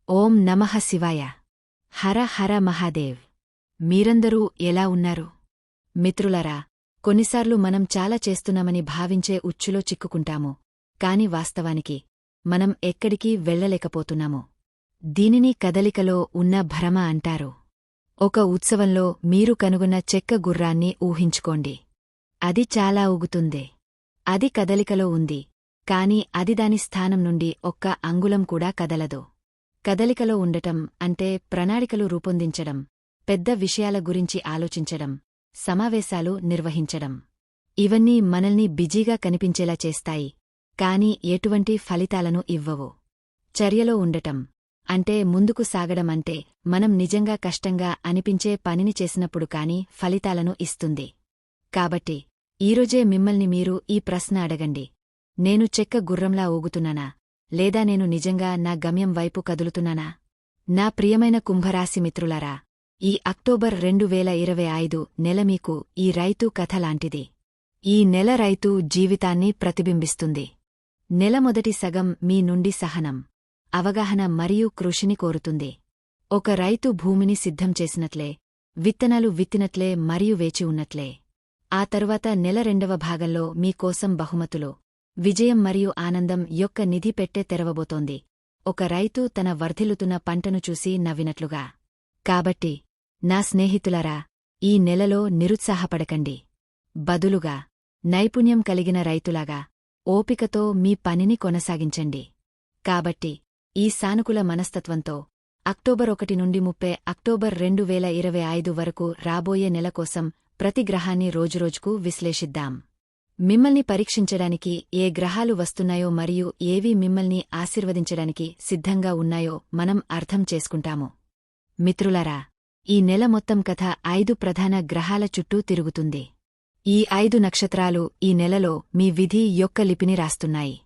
ఓం నమః శివాయ. హర హర మహాదేవ్. మీరందరూ ఎలా ఉన్నారు? మిత్రులరా, కొన్నిసార్లు మనం చాలా చేస్తున్నామని భావించే ఉచ్చులో చిక్కుకుంటాము, కాని వాస్తవానికి మనం ఎక్కడికీ వెళ్లలేకపోతున్నాము. దీనిని కదలికలో ఉన్న భ్రమ అంటారు. ఒక ఉత్సవంలో మీరు కనుగొన్న చెక్క గుర్రాన్ని ఊహించుకోండి. అది చాలా ఊగుతుంది. అది కదలికలో ఉంది, కాని అది దాని స్థానం నుండి ఒక్క అంగుళం కూడా కదలదు. కదలికలో ఉండటం అంటే ప్రణాళికలు రూపొందించడం, పెద్ద విషయాల గురించి ఆలోచించడం, సమావేశాలు నిర్వహించడం. ఇవన్నీ మనల్ని బిజీగా కనిపించేలా చేస్తాయి, కాని ఎటువంటి ఫలితాలను ఇవ్వవు. చర్యలో ఉండటం అంటే ముందుకు సాగడం అంటే మనం నిజంగా కష్టంగా అనిపించే పనిని చేసినప్పుడు కాని ఫలితాలను ఇస్తుంది. కాబట్టి ఈరోజే మిమ్మల్ని మీరు ఈ ప్రశ్న అడగండి: నేను చెక్క గుర్రంలా ఊగుతున్నానా, లేదా నేను నిజంగా నా గమ్యం వైపు కదులుతున్నానా? నా ప్రియమైన కుంభరాశి మిత్రులారా, ఈ అక్టోబర్ 2025 నెల మీకు ఈ రైతు కథ లాంటిది. ఈ నెల రైతు జీవితాన్ని ప్రతిబింబిస్తుంది. నెల మొదటి సగం మీ నుండి సహనం, అవగాహన మరియు కృషిని కోరుతుంది. ఒక రైతు భూమిని సిద్ధం చేసినట్లే, విత్తనాలు విత్తినట్లే మరియు వేచి ఉన్నట్లే. ఆ తరువాత నెల రెండవ భాగంలో మీకోసం బహుమతులు, విజయం మరియు ఆనందం యొక్క నిధి పెట్టె తెరవబోతోంది, ఒక రైతు తన వర్ధిల్లుతున్న పంటను చూసి నవ్వినట్లుగా. కాబట్టి నా స్నేహితులారా, ఈ నెలలో నిరుత్సాహపడకండి. బదులుగా నైపుణ్యం కలిగిన రైతులాగా ఓపికతో మీ పనిని కొనసాగించండి. కాబట్టి ఈ సానుకూల మనస్తత్వంతో అక్టోబర్ 1 నుండి 30 అక్టోబర్ 2025 వరకు రాబోయే నెల కోసం ప్రతి గ్రహాన్ని రోజురోజుకు విశ్లేషిద్దాం. మిమ్మల్ని పరీక్షించడానికి ఏ గ్రహాలు వస్తున్నాయో మరియు ఏవి మిమ్మల్ని ఆశీర్వదించడానికి సిద్ధంగా ఉన్నాయో మనం అర్థం చేసుకుంటాము. మిత్రులారా, ఈ నెల మొత్తం కథ 5 ప్రధాన గ్రహాల చుట్టూ తిరుగుతుంది. ఈ 5 నక్షత్రాలు ఈ నెలలో మీ విధి యొక్క లిపిని రాస్తున్నాయి.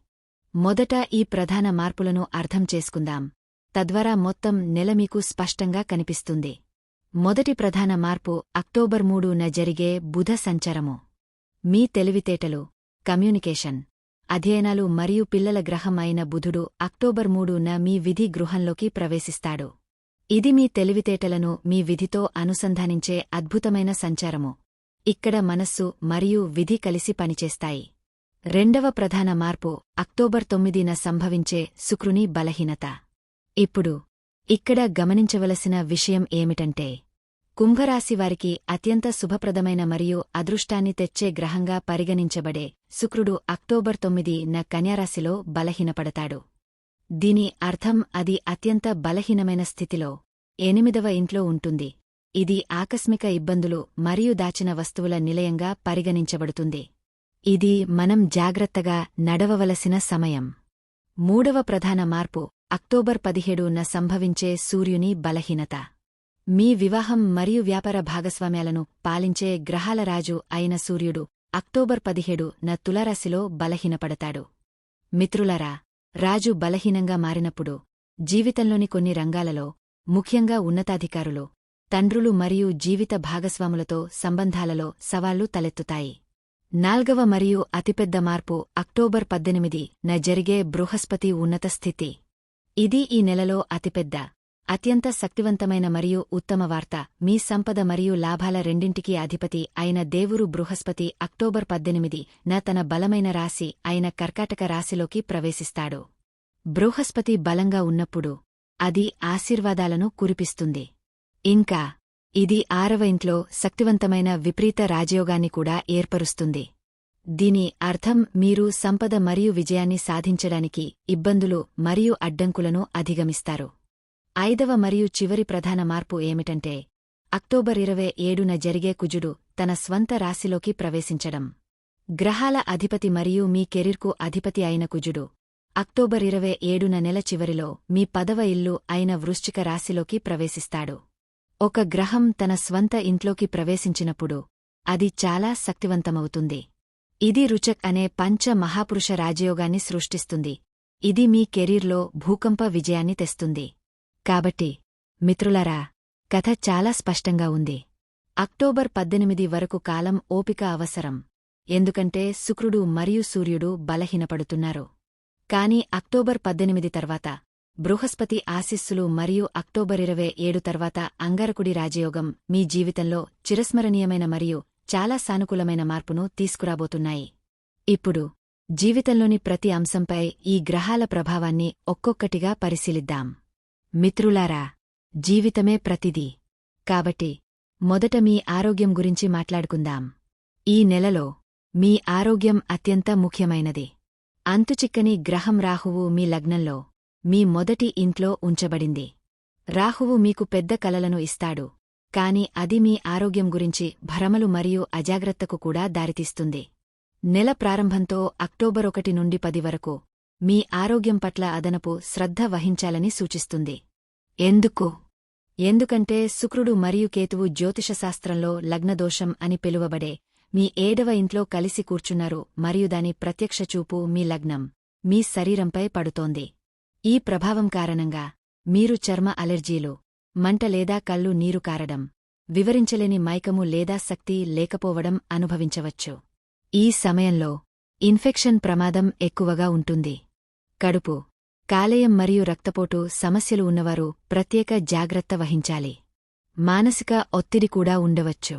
మొదట ఈ ప్రధాన మార్పులను అర్థం చేసుకుందాం, తద్వారా మొత్తం నెల మీకు స్పష్టంగా కనిపిస్తుంది. మొదటి ప్రధాన మార్పు అక్టోబర్ 3న జరిగే బుధ సంచారము. మీ తెలివితేటలు, కమ్యూనికేషన్, అధ్యయనాలు మరియు పిల్లల గ్రహం అయిన బుధుడు అక్టోబర్ 3న మీ విధి గృహంలోకి ప్రవేశిస్తాడు. ఇది మీ తెలివితేటలను మీ విధితో అనుసంధానించే అద్భుతమైన సంచారము. ఇక్కడ మనస్సు మరియు విధి కలిసి పనిచేస్తాయి. రెండవ ప్రధాన మార్పు అక్టోబర్ 9న సంభవించే శుక్రుని బలహీనత. ఇప్పుడు ఇక్కడ గమనించవలసిన విషయం ఏమిటంటే, కుంభరాశివారికి అత్యంత శుభప్రదమైన మరియు అదృష్టాన్ని తెచ్చే గ్రహంగా పరిగణించబడే శుక్రుడు అక్టోబర్ 9న కన్యారాశిలో బలహీనపడతాడు. దీని అర్థం అది అత్యంత బలహీనమైన స్థితిలో 8వ ఇంట్లో ఉంటుంది. ఇది ఆకస్మిక ఇబ్బందులు మరియు దాచిన వస్తువుల నిలయంగా పరిగణించబడుతుంది. ఇది మనం జాగ్రత్తగా నడవవలసిన సమయం. మూడవ ప్రధాన మార్పు అక్టోబర్ 17న సంభవించే సూర్యుని బలహీనత. మీ వివాహం మరియు వ్యాపార భాగస్వామ్యాలను పాలించే గ్రహాల రాజు అయిన సూర్యుడు అక్టోబర్ 17న తులారాశిలో బలహీనపడతాడు. మిత్రులారా, రాజు బలహీనంగా మారినప్పుడు జీవితంలోని కొన్ని రంగాలలో, ముఖ్యంగా ఉన్నతాధికారులు, తండ్రులు మరియు జీవిత భాగస్వాములతో సంబంధాలలో సవాళ్లు తలెత్తుతాయి. నాల్గవ మరియు అతిపెద్ద మార్పు అక్టోబర్ 18న జరిగే బృహస్పతి ఉన్నత స్థితి. ఇది ఈ నెలలో అతిపెద్ద, అత్యంత శక్తివంతమైన మరియు ఉత్తమ వార్త. మీ సంపద మరియు లాభాల రెండింటికీ అధిపతి అయిన దేవురు బృహస్పతి అక్టోబర్ 18న తన బలమైన రాశి అయిన కర్కాటక రాశిలోకి ప్రవేశిస్తాడు. బృహస్పతి బలంగా ఉన్నప్పుడు అది ఆశీర్వాదాలను కురిపిస్తుంది. ఇంకా ఇది 6వ ఇంట్లో శక్తివంతమైన విపరీత రాజయోగాన్ని కూడా ఏర్పరుస్తుంది. దీని అర్థం మీరు సంపద మరియు విజయాన్ని సాధించడానికి ఇబ్బందులు మరియు అడ్డంకులను అధిగమిస్తారు. 5వ మరియు చివరి ప్రధాన మార్పు ఏమిటంటే, అక్టోబర్ 27న జరిగే కుజుడు తన స్వంత రాశిలోకి ప్రవేశించడం. గ్రహాల అధిపతి మరియు మీ కెరీర్కు అధిపతి అయిన కుజుడు అక్టోబర్ 27న నెల చివరిలో మీ 10వ ఇల్లు అయిన వృశ్చిక రాశిలోకి ప్రవేశిస్తాడు. ఒక గ్రహం తన స్వంత ఇంట్లోకి ప్రవేశించినప్పుడు అది చాలా శక్తివంతమవుతుంది. ఇది రుచక్ అనే పంచ మహాపురుష రాజయోగాన్ని సృష్టిస్తుంది. ఇది మీ కెరీర్లో భూకంప విజయాన్ని తెస్తుంది. కాబట్టి మిత్రులారా, కథ చాలా స్పష్టంగా ఉంది. అక్టోబర్ 18 వరకు కాలం ఓపిక అవసరం, ఎందుకంటే శుక్రుడు మరియు సూర్యుడు బలహీనపడుతున్నారు. కాని అక్టోబర్ 18 తర్వాత బృహస్పతి ఆశీస్సులు మరియు అక్టోబర్ 27 తర్వాత అంగారకుడి రాజయోగం మీ జీవితంలో చిరస్మరణీయమైన మరియు చాలా సానుకూలమైన మార్పును తీసుకురాబోతున్నాయి. ఇప్పుడు జీవితంలోని ప్రతి అంశంపై ఈ గ్రహాల ప్రభావాన్ని ఒక్కొక్కటిగా పరిశీలిద్దాం. మిత్రులారా, జీవితమే ప్రతిదీ. కాబట్టి మొదట మీ ఆరోగ్యం గురించి మాట్లాడుకుందాం. ఈ నెలలో మీ ఆరోగ్యం అత్యంత ముఖ్యమైనది. అంతుచిక్కని గ్రహం రాహువు మీ లగ్నంలో మీ మొదటి ఇంట్లో ఉంచబడింది. రాహువు మీకు పెద్ద కలలను ఇస్తాడు, కాని అది మీ ఆరోగ్యం గురించి భ్రమలు మరియు అజాగ్రత్తకు కూడా దారితీస్తుంది. నెల ప్రారంభంతో అక్టోబర్ 1 నుండి 10 వరకు మీ ఆరోగ్యం పట్ల అదనపు శ్రద్ధ వహించాలని సూచిస్తుంది. ఎందుకంటే శుక్రుడు మరియు కేతువు జ్యోతిషశాస్త్రంలో లగ్నదోషం అని పిలువబడే మీ 7వ ఇంట్లో కలిసి కూర్చున్నారు మరియు దాని ప్రత్యక్ష చూపు మీ లగ్నం, మీ శరీరంపై పడుతోంది. ఈ ప్రభావం కారణంగా మీరు చర్మ అలెర్జీలు, మంట లేదా కళ్ళు నీరు కారడం, వివరించలేని మైకము లేదా శక్తి లేకపోవడం అనుభవించవచ్చు. ఈ సమయంలో ఇన్ఫెక్షన్ ప్రమాదం ఎక్కువగా ఉంటుంది. కడుపు, కాలేయం మరియు రక్తపోటు సమస్యలు ఉన్నవారు ప్రత్యేక జాగ్రత్త వహించాలి. మానసిక ఒత్తిడి కూడా ఉండవచ్చు.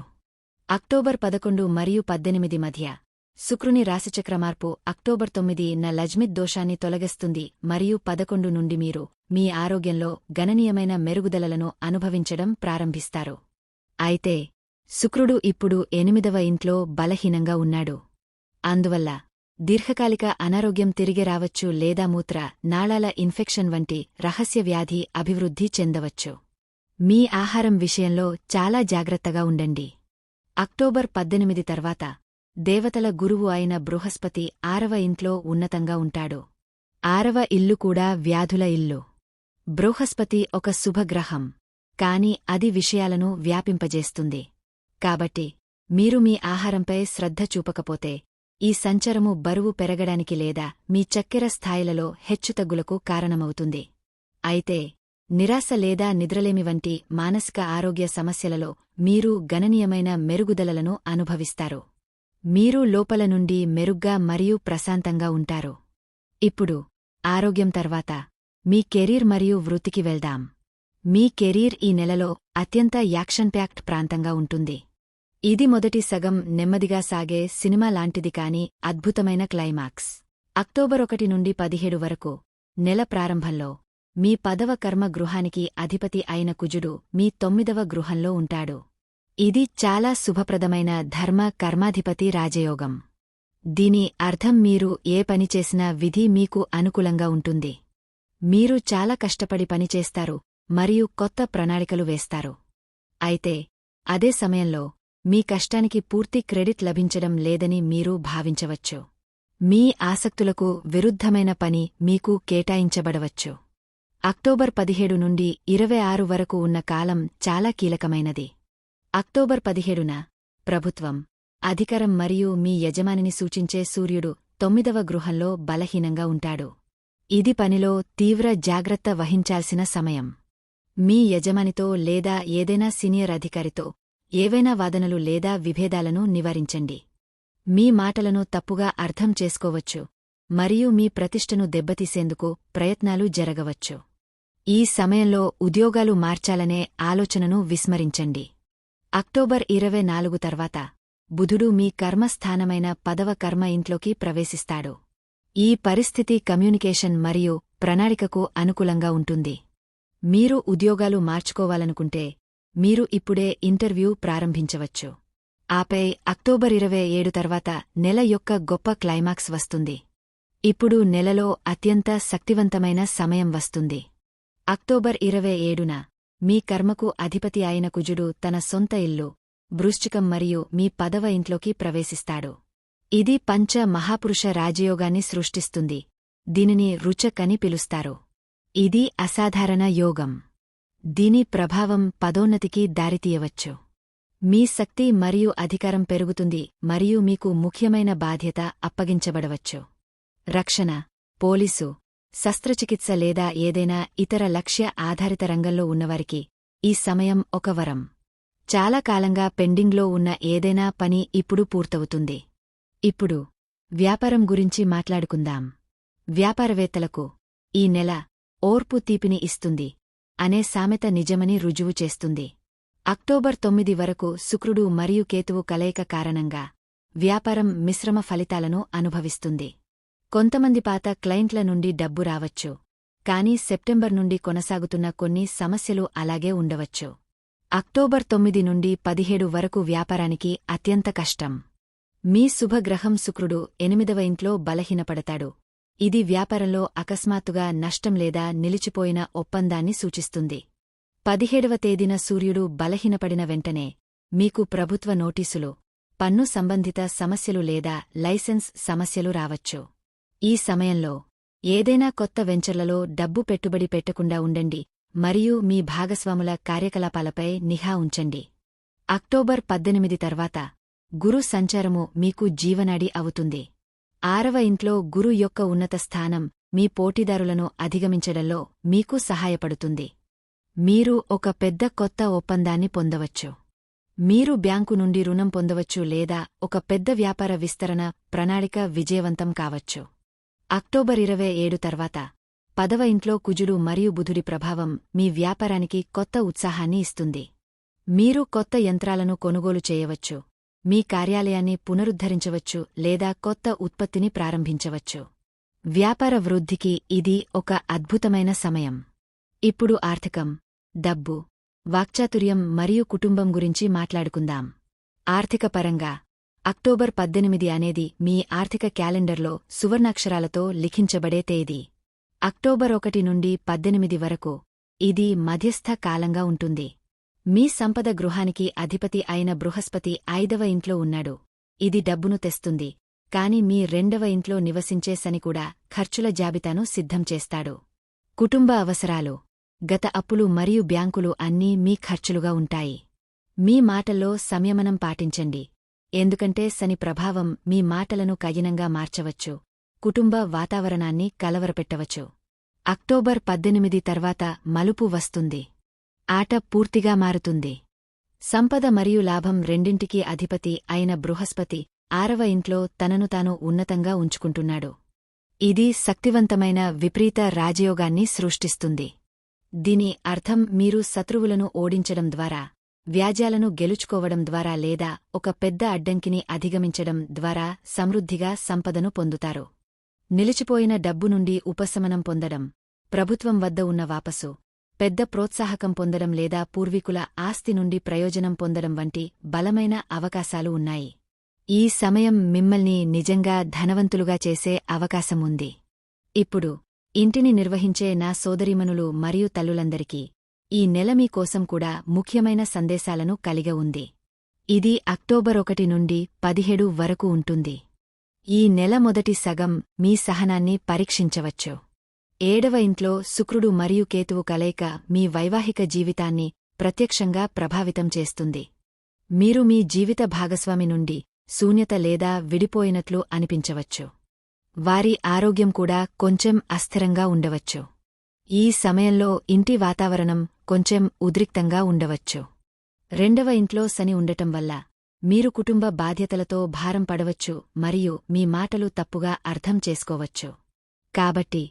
అక్టోబర్ 11 మరియు 18 మధ్య శుక్రుని రాశిచక్ర మార్పు అక్టోబర్ 9న లజ్మిత్ దోషాన్ని తొలగిస్తుంది మరియు 11 నుండి మీరు మీ ఆరోగ్యంలో గణనీయమైన మెరుగుదలలను అనుభవించడం ప్రారంభిస్తారు. అయితే శుక్రుడు ఇప్పుడు 8వ ఇంట్లో బలహీనంగా ఉన్నాడు. అందువల్ల దీర్ఘకాలిక అనారోగ్యం తిరిగి రావచ్చు లేదా మూత్ర నాళాల ఇన్ఫెక్షన్ వంటి రహస్య వ్యాధి అభివృద్ధి చెందవచ్చు. మీ ఆహారం విషయంలో చాలా జాగ్రత్తగా ఉండండి. అక్టోబర్ 18 తర్వాత దేవతల గురువు అయిన బృహస్పతి 6వ ఇంట్లో ఉన్నతంగా ఉంటాడు. 6వ ఇల్లు కూడా వ్యాధుల ఇల్లు. బృహస్పతి ఒక శుభగ్రహం, కాని అది విషయాలను వ్యాపింపజేస్తుంది. కాబట్టి మీరు మీ ఆహారంపై శ్రద్ధ చూపకపోతే ఈ సంచరము బరువు పెరగడానికి లేదా మీ చక్కెర స్థాయిలలో హెచ్చుతగ్గులకు కారణమవుతుంది. అయితే నిరాశ లేదా నిద్రలేమి వంటి మానసిక ఆరోగ్య సమస్యలలో మీరు గణనీయమైన మెరుగుదలలను అనుభవిస్తారు. మీరు లోపల నుండి మెరుగ్గా మరియు ప్రశాంతంగా ఉంటారు. ఇప్పుడు ఆరోగ్యం తర్వాత మీ కెరీర్ మరియు వృత్తికి వెళ్దాం. మీ కెరీర్ ఈ నెలలో అత్యంత యాక్షన్ ప్యాక్డ్ ప్రాంతంగా ఉంటుంది. ఇది మొదటి సగం నెమ్మదిగా సాగే సినిమా లాంటిది కాని అద్భుతమైన క్లైమాక్స్. అక్టోబర్ 1 నుండి 17 వరకు నెల ప్రారంభంలో మీ 10వ కర్మ గృహానికి అధిపతి అయిన కుజుడు మీ 9వ గృహంలో ఉంటాడు. ఇది చాలా శుభప్రదమైన ధర్మ కర్మాధిపతి రాజయోగం. దీని అర్థం మీరు ఏ పని చేసినా విధి మీకు అనుకూలంగా ఉంటుంది. మీరు చాలా కష్టపడి పనిచేస్తారు మరియు కొత్త ప్రణాళికలు వేస్తారు. అయితే అదే సమయంలో మీ కష్టానికి పూర్తి క్రెడిట్ లభించడం లేదని మీరు భావించవచ్చు. మీ ఆసక్తులకు విరుద్ధమైన పని మీకు కేటాయించబడవచ్చు. అక్టోబర్ 17 నుండి 26 వరకు ఉన్న కాలం చాలా కీలకమైనది. అక్టోబర్ 17న ప్రభుత్వం, అధికారం మరియు మీ యజమానిని సూచించే సూర్యుడు 9వ గృహంలో బలహీనంగా ఉంటాడు. ఇది పనిలో తీవ్ర జాగ్రత్త వహించాల్సిన సమయం. మీ యజమానితో లేదా ఏదైనా సీనియర్ అధికారితో ఏవైనా వాదనలు లేదా విభేదాలను నివారించండి. మీ మాటలను తప్పుగా అర్థం చేసుకోవచ్చు మరియు మీ ప్రతిష్టను దెబ్బతీసేందుకు ప్రయత్నాలు జరగవచ్చు. ఈ సమయంలో ఉద్యోగాలు మార్చాలనే ఆలోచనను విస్మరించండి. అక్టోబర్ 24 తర్వాత బుధుడు మీ కర్మస్థానమైన 10వ కర్మ ఇంట్లోకి ప్రవేశిస్తాడు. ఈ పరిస్థితి కమ్యూనికేషన్ మరియు ప్రణాళికకు అనుకూలంగా ఉంటుంది. మీరు ఉద్యోగాలు మార్చుకోవాలనుకుంటే మీరు ఇప్పుడే ఇంటర్వ్యూ ప్రారంభించవచ్చు. ఆపై అక్టోబర్ 27 తర్వాత నెల యొక్క గొప్ప క్లైమాక్స్ వస్తుంది. ఇప్పుడు నెలలో అత్యంత శక్తివంతమైన సమయం వస్తుంది. అక్టోబర్ 27న మీ కర్మకు అధిపతి అయిన కుజుడు తన సొంత ఇల్లు వృశ్చికం మరియు మీ 10వ ఇంట్లోకి ప్రవేశిస్తాడు. ఇది పంచ మహాపురుష రాజయోగాన్ని సృష్టిస్తుంది. దీనిని రుచక్ అని పిలుస్తారు. ఇది అసాధారణ యోగం. దీని ప్రభావం పదోన్నతికి దారితీయవచ్చు. మీ శక్తి మరియు అధికారం పెరుగుతుంది మరియు మీకు ముఖ్యమైన బాధ్యత అప్పగించబడవచ్చు. రక్షణ, పోలీసు, శస్త్రచికిత్స లేదా ఏదైనా ఇతర లక్ష్య ఆధారిత రంగంలో ఉన్నవారికి ఈ సమయం ఒక వరం. చాలా కాలంగా పెండింగ్లో ఉన్న ఏదైనా పని ఇప్పుడు పూర్తవుతుంది. ఇప్పుడు వ్యాపారం గురించి మాట్లాడుకుందాం. వ్యాపారవేత్తలకు ఈ నెల ఓర్పు తీపిని ఇస్తుంది అనే సామెత నిజమని రుజువు చేస్తుంది. అక్టోబర్ 9 వరకు శుక్రుడు మరియు కేతువు కలయిక కారణంగా వ్యాపారం మిశ్రమ ఫలితాలను అనుభవిస్తుంది. కొంతమంది పాత క్లయింట్ల నుండి డబ్బు రావచ్చు, కానీ సెప్టెంబర్ నుండి కొనసాగుతున్న కొన్ని సమస్యలు అలాగే ఉండవచ్చు. అక్టోబర్ 9 నుండి 17 వరకు వ్యాపారానికి అత్యంత కష్టం. మీ శుభగ్రహం శుక్రుడు 8వ ఇంట్లో బలహీనపడతాడు. ఇది వ్యాపారంలో అకస్మాత్తుగా నష్టం లేదా నిలిచిపోయిన ఒప్పందాన్ని సూచిస్తుంది. 17వ తేదీన సూర్యుడు బలహీనపడిన వెంటనే మీకు ప్రభుత్వ నోటీసులు, పన్ను సంబంధిత సమస్యలు లేదా లైసెన్స్ సమస్యలు రావచ్చు. ఈ సమయంలో ఏదైనా కొత్త వెంచర్లలో డబ్బు పెట్టుబడి పెట్టకుండా ఉండండి మరియు మీ భాగస్వాముల కార్యకలాపాలపై నిఘా ఉంచండి. అక్టోబర్ 18 తర్వాత గురు సంచారము మీకు జీవనాడి అవుతుంది. 6వ ఇంట్లో గురు యొక్క ఉన్నత స్థానం మీ పోటీదారులను అధిగమించడంలో మీకు సహాయపడుతుంది. మీరు ఒక పెద్ద కొత్త ఒప్పందాన్ని పొందవచ్చు. మీరు బ్యాంకు నుండి రుణం పొందవచ్చు లేదా ఒక పెద్ద వ్యాపార విస్తరణ ప్రణాళిక విజయవంతం కావచ్చు. అక్టోబర్ 27 తర్వాత 10వ ఇంట్లో కుజుడు మరియు బుధుడి ప్రభావం మీ వ్యాపారానికి కొత్త ఉత్సాహాన్ని ఇస్తుంది. మీరు కొత్త యంత్రాలను కొనుగోలు చేయవచ్చు, మీ కార్యాలయాన్ని పునరుద్ధరించవచ్చు లేదా కొత్త ఉత్పత్తిని ప్రారంభించవచ్చు. వ్యాపార వృద్ధికి ఇది ఒక అద్భుతమైన సమయం. ఇప్పుడు ఆర్థికం, డబ్బు, వాక్చాతుర్యం మరియు కుటుంబం గురించి మాట్లాడుకుందాం. ఆర్థికపరంగా అక్టోబర్ 18 అనేది మీ ఆర్థిక క్యాలెండర్లో సువర్ణాక్షరాలతో లిఖించబడే తేదీ. అక్టోబర్ 1 నుండి 18 వరకు ఇది మధ్యస్థ కాలంగా ఉంటుంది. మీ సంపద గృహానికి అధిపతి అయిన బృహస్పతి 5వ ఇంట్లో ఉన్నాడు. ఇది డబ్బును తెస్తుంది, కాని మీ 2వ ఇంట్లో నివసించే శని కూడా ఖర్చుల జాబితాను సిద్ధం చేస్తాడు. కుటుంబ అవసరాలు, గత అప్పులు మరియు బ్యాంకులు అన్నీ మీ ఖర్చులుగా ఉంటాయి. మీ మాటల్లో సంయమనం పాటించండి, ఎందుకంటే శని ప్రభావం మీ మాటలను కఠినంగా మార్చవచ్చు, కుటుంబ వాతావరణాన్ని కలవరపెట్టవచ్చు. అక్టోబర్ 18 తర్వాత మలుపు వస్తుంది. ఆట పూర్తిగా మారుతుంది. సంపద మరియు లాభం రెండింటికీ అధిపతి అయిన బృహస్పతి 6వ ఇంట్లో తనను తాను ఉన్నతంగా ఉంచుకుంటున్నాడు. ఇది శక్తివంతమైన విపరీత రాజయోగాన్ని సృష్టిస్తుంది. దీని అర్థం మీరు శత్రువులను ఓడించడం ద్వారా, వ్యాజ్యాలను గెలుచుకోవడం ద్వారా లేదా ఒక పెద్ద అడ్డంకిని అధిగమించడం ద్వారా సమృద్ధిగా సంపదను పొందుతారు. నిలిచిపోయిన డబ్బు నుండి ఉపశమనం పొందడం, ప్రభుత్వం వద్ద ఉన్న వాపసు, పెద్ద ప్రోత్సాహకం పొందడం లేదా పూర్వీకుల ఆస్తి నుండి ప్రయోజనం పొందడం వంటి బలమైన అవకాశాలు ఉన్నాయి. ఈ సమయం మిమ్మల్ని నిజంగా ధనవంతులుగా చేసే అవకాశం ఉంది. ఇప్పుడు ఇంటిని నిర్వహించే నా సోదరీమణులు మరియు తల్లులందరికీ ఈ నెల మీ కోసం కూడా ముఖ్యమైన సందేశాలను కలిగి ఉంది. ఇది అక్టోబర్ 1 నుండి 17 వరకు ఉంటుంది. ఈ నెల మొదటి సగం మీ సహనాన్ని పరీక్షించవచ్చు. 7వ ఇంట్లో శుక్రుడు మరియు కేతువు కలయిక మీ వైవాహిక జీవితాన్ని ప్రత్యక్షంగా ప్రభావితం చేస్తుంది. మీరు మీ జీవిత భాగస్వామి నుండి శూన్యత లేదా విడిపోయినట్లు అనిపించవచ్చు. వారి ఆరోగ్యం కూడా కొంచెం అస్థిరంగా ఉండవచ్చు. ఈ సమయంలో ఇంటి వాతావరణం కొంచెం ఉద్రిక్తంగా ఉండవచ్చు. 2వ ఇంట్లో శని ఉండటం వల్ల మీరు కుటుంబ బాధ్యతలతో భారం పడవచ్చు మరియు మీ మాటలు తప్పుగా అర్థం చేసుకోవచ్చు. కాబట్టి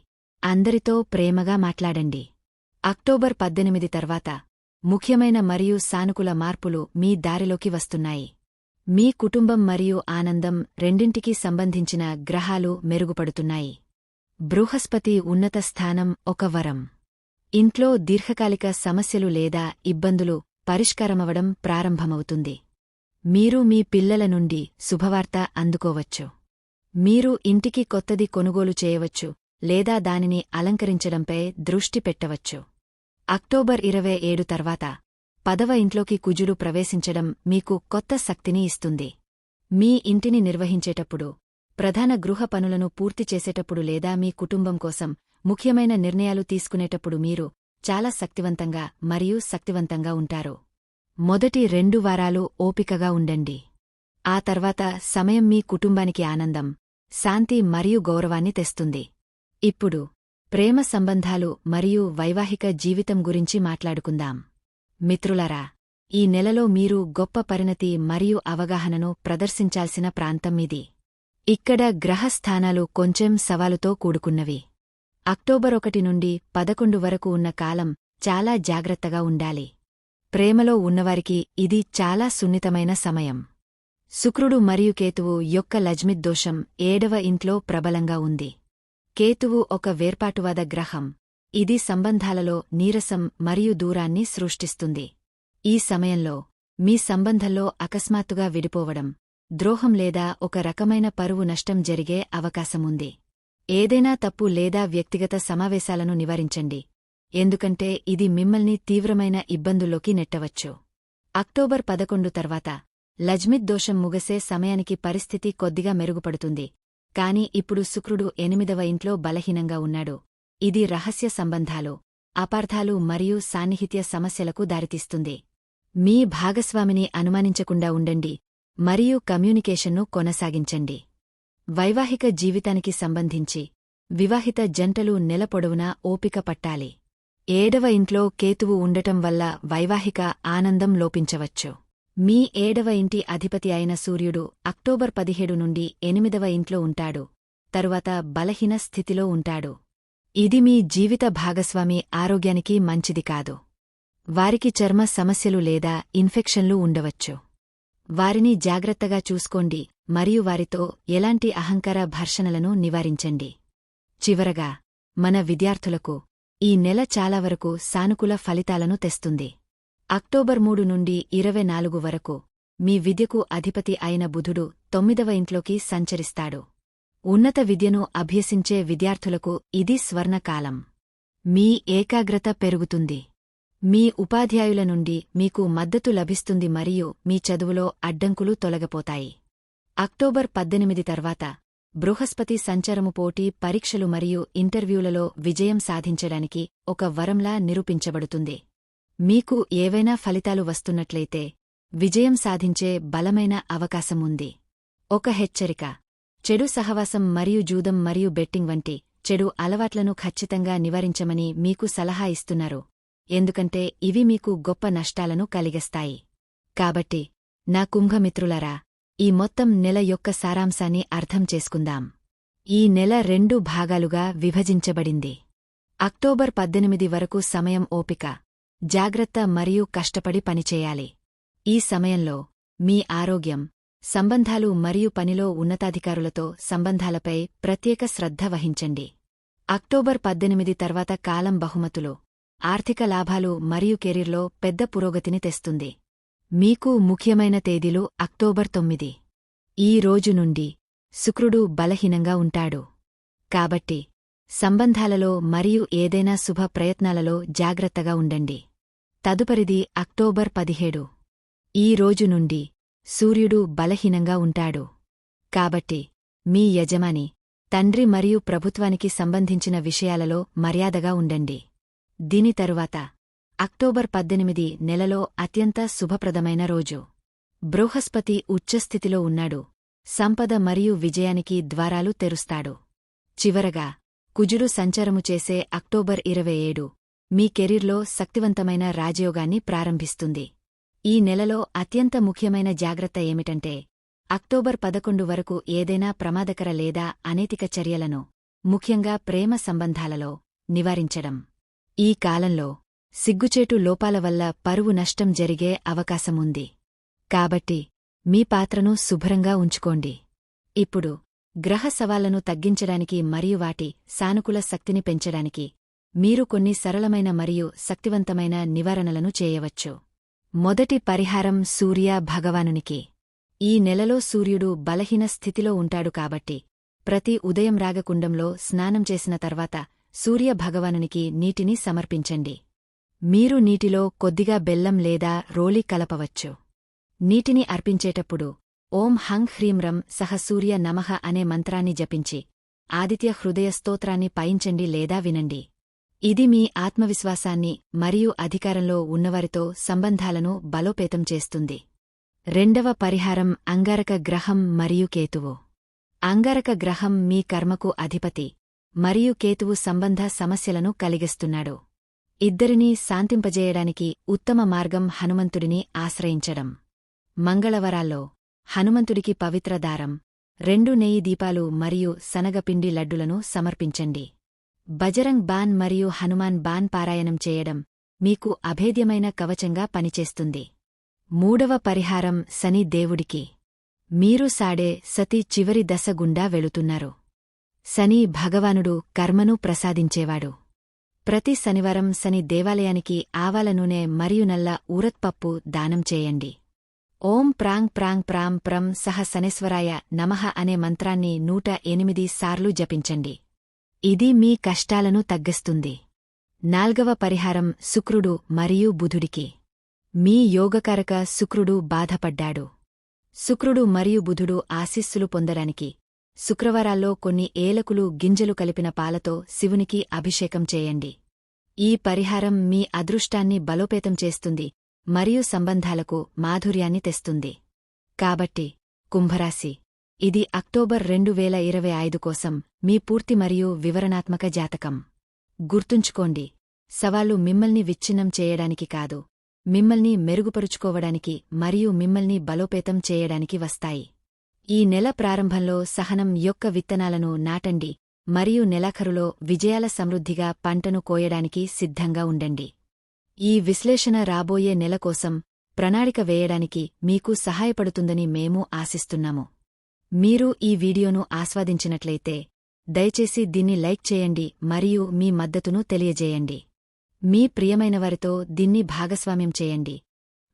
అందరితో ప్రేమగా మాట్లాడండి. అక్టోబర్ 18 తర్వాత ముఖ్యమైన మరియు సానుకూల మార్పులు మీ దారిలోకి వస్తున్నాయి. మీ కుటుంబం మరియు ఆనందం రెండింటికీ సంబంధించిన గ్రహాలు మెరుగుపడుతున్నాయి. బృహస్పతి ఉన్నత స్థానం ఒక వరం. ఇంట్లో దీర్ఘకాలిక సమస్యలు లేదా ఇబ్బందులు పరిష్కారమవడం ప్రారంభమవుతుంది. మీరు మీ పిల్లల నుండి శుభవార్త అందుకోవచ్చు. మీరు ఇంటికి కొత్తది కొనుగోలు చేయవచ్చు లేదా దానిని అలంకరించడంపై దృష్టి పెట్టవచ్చు. అక్టోబర్ 27 తర్వాత 10వ ఇంట్లోకి కుజుడు ప్రవేశించడం మీకు కొత్త శక్తిని ఇస్తుంది. మీ ఇంటిని నిర్వహించేటప్పుడు, ప్రధాన గృహ పనులను పూర్తి చేసేటప్పుడు లేదా మీ కుటుంబం కోసం ముఖ్యమైన నిర్ణయాలు తీసుకునేటప్పుడు మీరు చాలా శక్తివంతంగా మరియు శక్తివంతంగా ఉంటారు. మొదటి 2 వారాలు ఓపికగా ఉండండి. ఆ తర్వాత సమయం మీ కుటుంబానికి ఆనందం, శాంతి మరియు గౌరవాన్ని తెస్తుంది. ఇప్పుడు ప్రేమ సంబంధాలు మరియు వైవాహిక జీవితం గురించి మాట్లాడుకుందాం. మిత్రులారా, ఈ నెలలో మీరు గొప్ప పరిణతి మరియు అవగాహనను ప్రదర్శించాల్సిన ప్రాంతం ఇది. ఇక్కడ గ్రహస్థానాలు కొంచెం సవాలుతో కూడుకున్నవి. అక్టోబర్ 1 నుండి 11 వరకు ఉన్న కాలం చాలా జాగ్రత్తగా ఉండాలి. ప్రేమలో ఉన్నవారికి ఇది చాలా సున్నితమైన సమయం. శుక్రుడు మరియు కేతువు యొక్క లజ్మిత్ దోషం 7వ ఇంట్లో ప్రబలంగా ఉంది. కేతువు ఒక వేర్పాటువాద గ్రహం. ఇది సంబంధాలలో నీరసం మరియు దూరాన్ని సృష్టిస్తుంది. ఈ సమయంలో మీ సంబంధంలో అకస్మాత్తుగా విడిపోవడం, ద్రోహం లేదా ఒక రకమైన పరువు నష్టం జరిగే అవకాశముంది. ఏదైనా తప్పు లేదా వ్యక్తిగత సమావేశాలను నివారించండి, ఎందుకంటే ఇది మిమ్మల్ని తీవ్రమైన ఇబ్బందుల్లోకి నెట్టవచ్చు. అక్టోబర్ 11 తర్వాత లజ్మిత్ దోషం ముగిసే సమయానికి పరిస్థితి కొద్దిగా మెరుగుపడుతుంది. కాని ఇప్పుడు శుక్రుడు 8వ ఇంట్లో బలహీనంగా ఉన్నాడు. ఇది రహస్య సంబంధాలు, అపార్థాలు మరియు సాన్నిహిత్య సమస్యలకు దారితీస్తుంది. మీ భాగస్వామిని అనుమానించకుండా ఉండండి మరియు కమ్యూనికేషన్ను కొనసాగించండి. వైవాహిక జీవితానికి సంబంధించి వివాహిత జంటలు నెల పొడవునా ఓపిక పట్టాలి. 7వ ఇంట్లో కేతువు ఉండటం వల్ల వైవాహిక ఆనందం లోపించవచ్చు. మీ 7వ ఇంటి అధిపతి అయిన సూర్యుడు అక్టోబర్ 17 నుండి 8వ ఇంట్లో ఉంటాడు, తరువాత బలహీన స్థితిలో ఉంటాడు. ఇది మీ జీవిత భాగస్వామి ఆరోగ్యానికి మంచిది కాదు. వారికి చర్మ సమస్యలు లేదా ఇన్ఫెక్షన్లు ఉండవచ్చు. వారిని జాగ్రత్తగా చూసుకోండి మరియు వారితో ఎలాంటి అహంకార ఘర్షణలను నివారించండి. చివరగా, మన విద్యార్థులకు ఈ నెల చాలా వరకు సానుకూల ఫలితాలను తెస్తుంది. అక్టోబర్ 3 నుండి 24 వరకు మీ విద్యకు అధిపతి అయిన బుధుడు 9వ ఇంట్లోకి సంచరిస్తాడు. ఉన్నత విద్యను అభ్యసించే విద్యార్థులకు ఇది స్వర్ణకాలం. మీ ఏకాగ్రత పెరుగుతుంది. మీ ఉపాధ్యాయుల నుండి మీకు మద్దతు లభిస్తుంది మరియు మీ చదువులో అడ్డంకులు తొలగిపోతాయి. అక్టోబర్ 18 తర్వాత బృహస్పతి సంచారము పోటీ పరీక్షలు మరియు ఇంటర్వ్యూలలో విజయం సాధించడానికి ఒక వరంలా నిరూపించబడుతుంది. మీకు ఏవైనా ఫలితాలు వస్తున్నట్లయితే విజయం సాధించే బలమైన అవకాశం ఉంది. ఒక హెచ్చరిక: చెడు సహవాసం మరియు జూదం మరియు బెట్టింగ్ వంటి చెడు అలవాట్లను ఖచ్చితంగా నివారించమని మీకు సలహా ఇస్తున్నారు, ఎందుకంటే ఇవి మీకు గొప్ప నష్టాలను కలిగిస్తాయి. కాబట్టి నా కుంభమిత్రులారా, ఈ మొత్తం నెల యొక్క సారాంశాన్ని అర్థం చేసుకుందాం. ఈ నెల 2 భాగాలుగా విభజించబడింది. అక్టోబర్ 18 వరకు సమయం ఓపిక, జాగ్రత్త మరియు కష్టపడి పనిచేయాలి. ఈ సమయంలో మీ ఆరోగ్యం, సంబంధాలు మరియు పనిలో ఉన్నతాధికారులతో సంబంధాలపై ప్రత్యేక శ్రద్ధ వహించండి. అక్టోబర్ 18 తర్వాత కాలం బహుమతులు, ఆర్థిక లాభాలు మరియు కెరీర్లో పెద్ద పురోగతిని తెస్తుంది. మీకు ముఖ్యమైన తేదీలు అక్టోబర్ 9. ఈ రోజు నుండి శుక్రుడు బలహీనంగా ఉంటాడు. కాబట్టి సంబంధాలలో మరియు ఏదైనా శుభ ప్రయత్నాలలో జాగ్రత్తగా ఉండండి. తదుపరిది అక్టోబర్ 17. ఈ రోజు నుండి సూర్యుడు బలహీనంగా ఉంటాడు. కాబట్టి మీ యజమాని, తండ్రి మరియు ప్రభుత్వానికి సంబంధించిన విషయాలలో మర్యాదగా ఉండండి. దీని తరువాత అక్టోబర్ 18 నెలలో అత్యంత శుభప్రదమైన రోజు. బృహస్పతి ఉచ్చస్థితిలో ఉన్నాడు, సంపద మరియు విజయానికి ద్వారాలు తెరుస్తాడు. చివరగా కుజుడు సంచారము చేసే అక్టోబర్ 27 మీ కెరీర్లో శక్తివంతమైన రాజయోగాన్ని ప్రారంభిస్తుంది. ఈ నెలలో అత్యంత ముఖ్యమైన జాగ్రత్త ఏమిటంటే, అక్టోబర్ 11 వరకు ఏదైనా ప్రమాదకర లేదా అనైతిక చర్యలను, ముఖ్యంగా ప్రేమ సంబంధాలలో, నివారించడం. ఈ కాలంలో సిగ్గుచేటు లోపాల వల్ల పరువు నష్టం జరిగే అవకాశముంది. కాబట్టి మీ పాత్రను శుభ్రంగా ఉంచుకోండి. ఇప్పుడు గ్రహ సవాళ్లను తగ్గించడానికి మరియు వాటి సానుకూల శక్తిని పెంచడానికి మీరు కొన్ని సరళమైన మరియు శక్తివంతమైన నివారణలను చేయవచ్చు. మొదటి పరిహారం సూర్య భగవానునికి. ఈ నెలలో సూర్యుడు బలహీన స్థితిలో ఉంటాడు కాబట్టి ప్రతి ఉదయం రాగకుండంలో స్నానం చేసిన తర్వాత సూర్య భగవానునికి నీటిని సమర్పించండి. మీరు నీటిలో కొద్దిగా బెల్లం లేదా రోలి కలపవచ్చు. నీటిని అర్పించేటప్పుడు ఓం హంగ్ హ్రీం రం సహ సూర్య నమః అనే మంత్రాన్ని జపించి ఆదిత్య హృదయ స్తోత్రాన్ని పయించండి లేదా వినండి. ఇది మీ ఆత్మవిశ్వాసాన్ని మరియు అధికారంలో ఉన్నవారితో సంబంధాలను బలోపేతం చేస్తుంది. రెండవ పరిహారం అంగారక గ్రహం మరియు కేతువు. అంగారక గ్రహం మీ కర్మకు అధిపతి మరియు కేతువు సంబంధ సమస్యలను కలిగిస్తున్నాడు. ఇద్దరినీ శాంతింపజేయడానికి ఉత్తమ మార్గం హనుమంతుడిని ఆశ్రయించడం. మంగళవారాల్లో హనుమంతుడికి పవిత్ర దారం, 2 నెయ్యి దీపాలు మరియు శనగపిండి లడ్డులను సమర్పించండి. బజరంగ్ బాన్ మరియు హనుమాన్ బాన్ పారాయణం చేయడం మీకు అభేద్యమైన కవచంగా పనిచేస్తుంది. మూడవ పరిహారం శని దేవుడికి. మీరు సాడే సతి చివరి దశ గుండా వెళుతున్నారు. శని భగవానుడు కర్మను ప్రసాదించేవాడు. ప్రతి శనివారం శని దేవాలయానికి ఆవాల నూనె మరియు నల్ల ఊరత్పప్పు దానం చేయండి. ఓం ప్రాంగ్ ప్రాంగ్ ప్రాం ప్రం సహ శనేశ్వరాయ నమః అనే మంత్రాన్ని 108 సార్లు జపించండి. ఇది మీ కష్టాలను తగ్గిస్తుంది. నాల్గవ పరిహారం శుక్రుడు మరియు బుధుడికి. మీ యోగకారక శుక్రుడు బాధపడ్డాడు. శుక్రుడు మరియు బుధుడు ఆశీస్సులు పొందడానికి శుక్రవారాల్లో కొన్ని ఏలకులు గింజలు కలిపిన పాలతో శివునికి అభిషేకం చేయండి. ఈ పరిహారం మీ అదృష్టాన్ని బలోపేతం చేస్తుంది మరియు సంబంధాలకు మాధుర్యాన్ని తెస్తుంది. కాబట్టి కుంభరాశి, ఇది అక్టోబర్ 2025 కోసం మీ పూర్తి మరియు వివరణాత్మక జాతకం. గుర్తుంచుకోండి, సవాళ్లు మిమ్మల్ని విచ్ఛిన్నం చేయడానికి కాదు, మిమ్మల్ని మెరుగుపరుచుకోవడానికి మరియు మిమ్మల్ని బలోపేతం చేయడానికి వస్తాయి. ఈ నెల ప్రారంభంలో సహనం యొక్క విత్తనాలను నాటండి మరియు నెలాఖరులో విజయాల సమృద్ధిగా పంటను కోయడానికి సిద్ధంగా ఉండండి. ఈ విశ్లేషణ రాబోయే నెల కోసం ప్రణాళిక వేయడానికి మీకు సహాయపడుతుందని మేము ఆశిస్తున్నాము. మీరు ఈ వీడియోను ఆస్వాదించినట్లయితే దయచేసి దీన్ని లైక్ చేయండి మరియు మీ మద్దతును తెలియజేయండి. మీ ప్రియమైనవారితో దీన్ని భాగస్వామ్యం చేయండి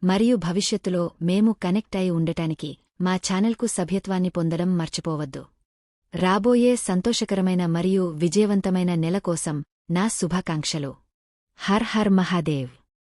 మరియు భవిష్యత్తులో మేము కనెక్ట్ అయి ఉండటానికి మా ఛానల్కు సభ్యత్వాన్ని పొందడం మర్చిపోవద్దు. రాబోయే సంతోషకరమైన మరియు విజయవంతమైన నెల కోసం నా శుభాకాంక్షలు. Her her Mahadev.